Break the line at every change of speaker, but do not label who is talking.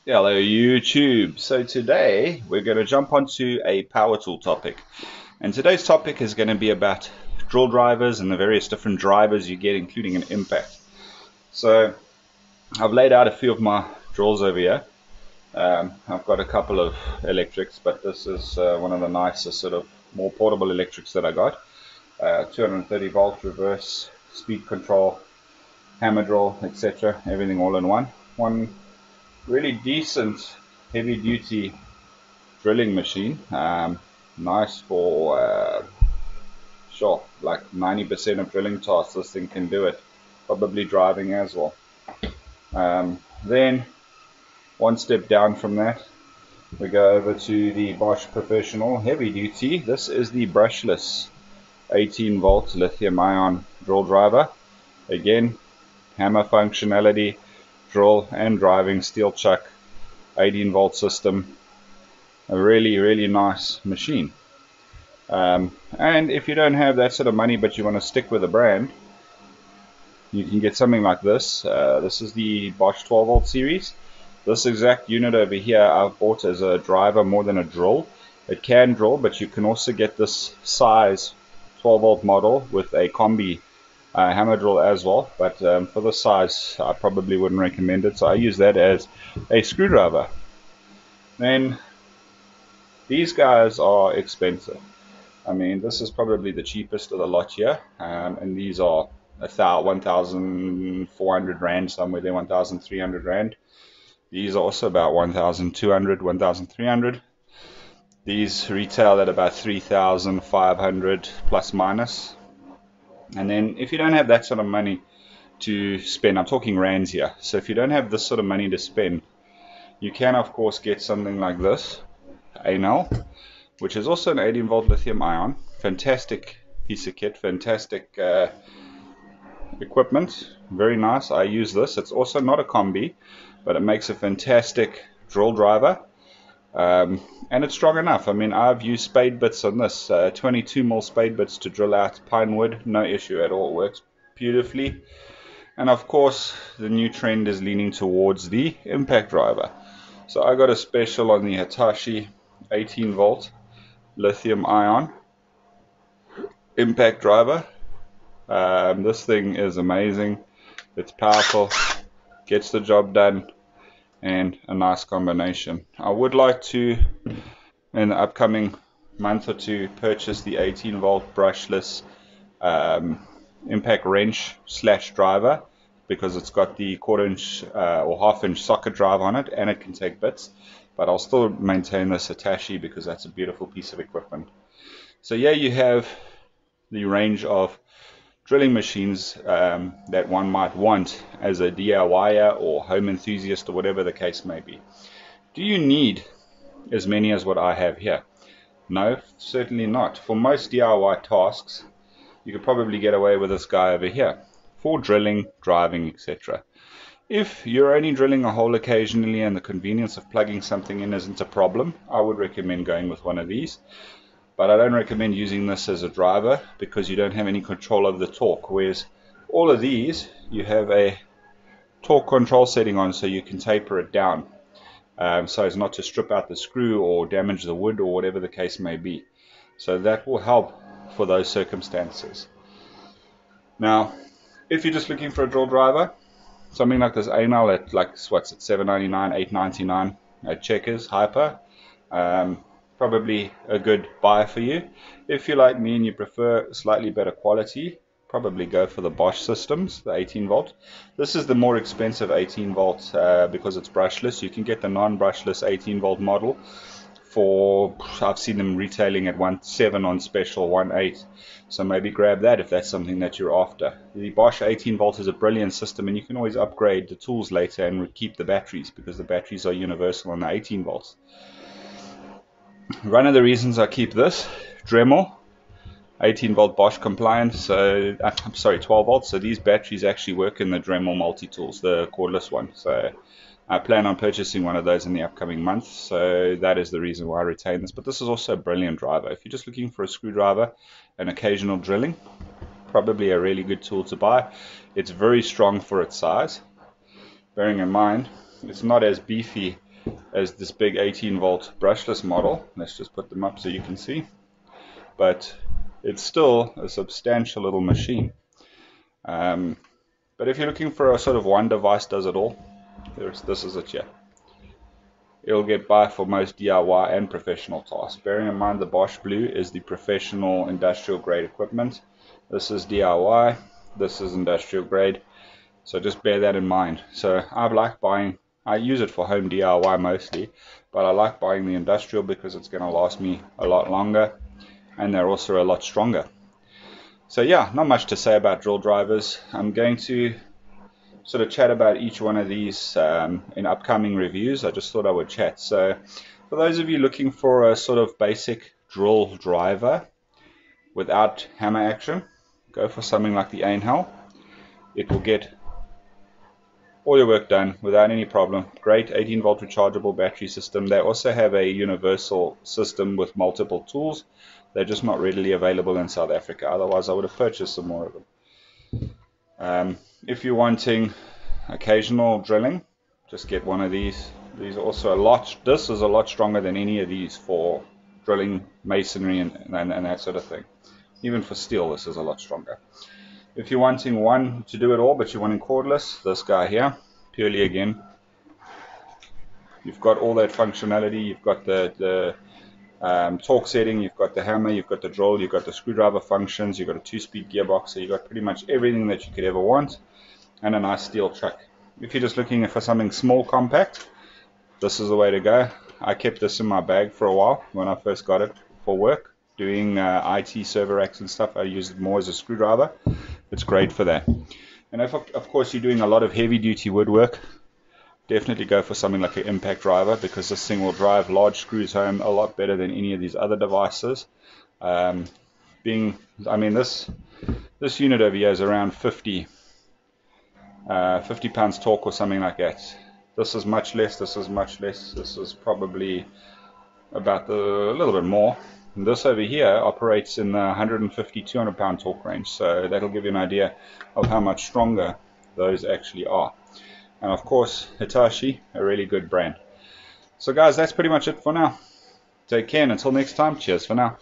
Hello YouTube. So today we're going to jump onto a power tool topic. And today's topic is going to be about drill drivers and the various different drivers you get, including an impact. So I've laid out a few of my drills over here. I've got a couple of electrics, but this is one of the nicest sort of more portable electrics that I got. 230 volt reverse speed control, hammer drill, etc. Everything all in one. One really decent heavy duty drilling machine. Nice for sure, like 90% of drilling tasks this thing can do it. Probably driving as well. Then one step down from that, we go over to the Bosch Professional Heavy Duty. This is the brushless 18 volt lithium ion drill driver. Again, hammer functionality, drill and driving steel chuck 18 volt system. A really nice machine. And if you don't have that sort of money but you want to stick with a brand, you can get something like this. This is the Bosch 12 volt series. This exact unit over here I've bought as a driver more than a drill. It can drill, but you can also get this size 12 volt model with a combi hammer drill as well. But for the size, I probably wouldn't recommend it. So I use that as a screwdriver. Then these guys are expensive. I mean, this is probably the cheapest of the lot here, and these are 1,400 Rand, somewhere there, 1,300 Rand. These are also about 1,200, 1,300. These retail at about 3,500 plus minus. And then if you don't have that sort of money to spend, I'm talking rands here, so if you don't have this sort of money to spend, you can of course get something like this, Einhell, which is also an 18 volt lithium ion. Fantastic piece of kit, fantastic equipment, very nice. I use this. It's also not a combi, but it makes a fantastic drill driver. And it's strong enough. I mean, I've used spade bits on this, 22 mil spade bits to drill out pine wood, no issue at all. It works beautifully. And of course, the new trend is leaning towards the impact driver. So I got a special on the Hitachi 18 volt lithium ion impact driver. This thing is amazing. It's powerful, gets the job done, and a nice combination. I would like to, in the upcoming month or two, purchase the 18 volt brushless impact wrench slash driver, because it's got the quarter inch or half inch socket drive on it, and it can take bits. But I'll still maintain this Hitachi because that's a beautiful piece of equipment. So yeah, you have the range of drilling machines that one might want as a DIYer or home enthusiast or whatever the case may be. Do you need as many as what I have here? No, certainly not. For most DIY tasks, you could probably get away with this guy over here for drilling, driving, etc. If you're only drilling a hole occasionally and the convenience of plugging something in isn't a problem, I would recommend going with one of these. But I don't recommend using this as a driver because you don't have any control over the torque. Whereas all of these, you have a torque control setting on, so you can taper it down so as not to strip out the screw or damage the wood or whatever the case may be. So that will help for those circumstances. Now, if you're just looking for a drill driver, something like this Einhell at like what's it, $7.99, $8.99 at Checkers Hyper. Probably a good buy for you. If you're like me and you prefer slightly better quality, probably go for the Bosch systems, the 18 volt. This is the more expensive 18 volt because it's brushless. You can get the non-brushless 18 volt model for, I've seen them retailing at 1.7 on special, 1.8. So maybe grab that if that's something that you're after. The Bosch 18 volt is a brilliant system, and you can always upgrade the tools later and keep the batteries because the batteries are universal on the 18 volts. One of the reasons I keep this Dremel 18 volt Bosch compliant, so I'm sorry, 12 volts. So these batteries actually work in the Dremel multi-tools, the cordless one. So I plan on purchasing one of those in the upcoming months. So that is the reason why I retain this. But this is also a brilliant driver. If you're just looking for a screwdriver and occasional drilling, probably a really good tool to buy. It's very strong for its size. Bearing in mind, it's not as beefy as this big 18-volt brushless model. Let's just put them up so you can see. But it's still a substantial little machine. But if you're looking for a sort of one device does it all, this is it here. It'll get by for most DIY and professional tasks. Bearing in mind the Bosch Blue is the professional industrial grade equipment. This is DIY, this is industrial grade. So just bear that in mind. So I use it for home DIY mostly, but I like buying the industrial because it's going to last me a lot longer, and they're also a lot stronger. So yeah, not much to say about drill drivers. I'm going to sort of chat about each one of these in upcoming reviews. I just thought I would chat. So for those of you looking for a sort of basic drill driver without hammer action, go for something like the Einhell. It will get all your work done without any problem. Great 18-volt rechargeable battery system. They also have a universal system with multiple tools. They're just not readily available in South Africa. Otherwise, I would have purchased some more of them. If you're wanting occasional drilling, just get one of these. These are also this is a lot stronger than any of these for drilling masonry and that sort of thing. Even for steel, this is a lot stronger. If you're wanting one to do it all, but you're wanting cordless, this guy here, purely again, you've got all that functionality. You've got the torque setting, you've got the hammer, you've got the drill, you've got the screwdriver functions, you've got a 2-speed gearbox, so you've got pretty much everything that you could ever want, and a nice steel truck. If you're just looking for something small, compact, this is the way to go. I kept this in my bag for a while when I first got it for work. Doing IT server racks and stuff, I use it more as a screwdriver. It's great for that. And if, of course, you're doing a lot of heavy-duty woodwork, definitely go for something like an impact driver, because this thing will drive large screws home a lot better than any of these other devices. I mean, this unit over here is around 50 pounds torque or something like that. This is much less. This is much less. This is probably about a little bit more. And this over here operates in the 150-200 pound torque range, so that'll give you an idea of how much stronger those actually are. And of course, Hitachi, a really good brand. So guys, that's pretty much it for now. Take care, and until next time, cheers for now.